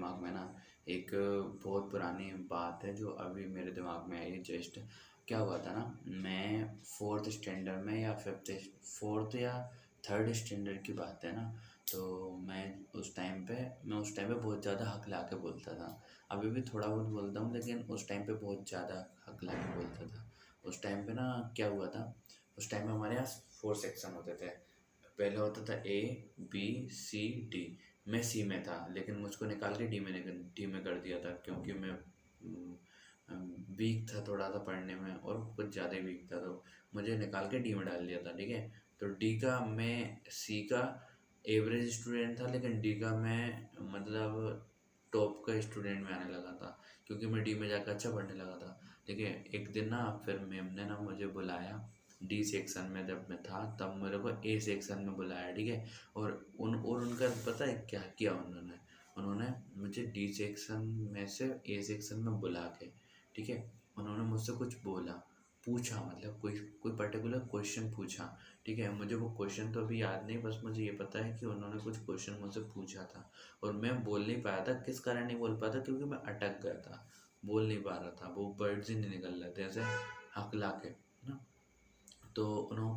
दिमाग में ना एक बहुत पुरानी बात है जो अभी मेरे दिमाग में आई जस्ट। क्या हुआ था ना, मैं फोर्थ स्टैंडर्ड में या फिफ्थ फोर्थ या थर्ड स्टैंडर्ड की बात है ना। तो मैं उस टाइम पे बहुत ज़्यादा हकला के बोलता था। अभी भी थोड़ा बहुत बोलता हूँ, लेकिन उस टाइम पे बहुत ज़्यादा हकला के बोलता था। उस टाइम पे ना क्या हुआ था, उस टाइम में हमारे यहाँ 4 सेक्शन होते थे। पहले होता था ए, बी, सी, डी। मैं सी में था, लेकिन मुझको निकाल के डी में कर दिया था, क्योंकि मैं वीक था थोड़ा सा पढ़ने में, और कुछ ज़्यादा ही वीक था, तो मुझे निकाल के डी में डाल दिया था। ठीक है, तो डी का मैं सी का एवरेज स्टूडेंट था, लेकिन डी का मैं मतलब टॉप का स्टूडेंट में आने लगा था, क्योंकि मैं डी में जाकर अच्छा पढ़ने लगा था। ठीक है, एक दिन ना फिर मैम ने ना मुझे बुलाया। डी सेक्शन में जब मैं था, तब मेरे को ए सेक्शन में बुलाया। ठीक है, और उनका पता है क्या किया उन्होंने। उन्होंने मुझे डी सेक्शन में से ए सेक्शन में बुला के, ठीक है, उन्होंने मुझसे कुछ बोला, पूछा, मतलब कोई कोई पर्टिकुलर क्वेश्चन पूछा। ठीक है, मुझे वो क्वेश्चन तो अभी याद नहीं, बस मुझे ये पता है कि उन्होंने कुछ क्वेश्चन मुझसे पूछा था, और मैं बोल नहीं पाया था। किस कारण नहीं बोल पाया था, क्योंकि मैं अटक गया था, बोल नहीं पा रहा था, वो वर्ड्स ही नहीं निकल रहे थे ऐसे हकला के ना। तो उनको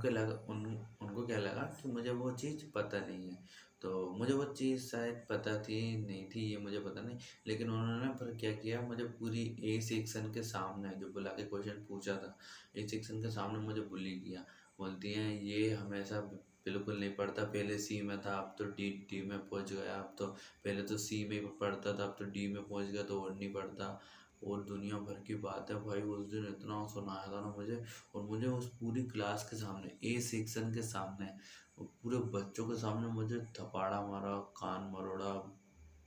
क्या लगा कि मुझे वो चीज़ पता नहीं है। तो मुझे वो चीज़ शायद पता थी नहीं थी, ये मुझे पता नहीं। लेकिन उन्होंने फिर क्या किया, मुझे पूरी ए सेक्शन के सामने जो बुला के क्वेश्चन पूछा था, ए सेक्शन के सामने मुझे बुली किया। बोलती हैं ये हमेशा बिल्कुल नहीं पढ़ता, पहले सी में था, अब तो डी डी में पहुंच गया, अब तो पहले तो सी में पढ़ता था, अब तो डी में पहुंच गया, तो और नहीं पढ़ता। और दुनिया भर की बात है भाई, उस दिन इतना सुनाया था ना मुझे। और मुझे उस पूरी क्लास के सामने, ए सेक्शन के सामने, और पूरे बच्चों के सामने मुझे थपाड़ा मारा, कान मरोड़ा,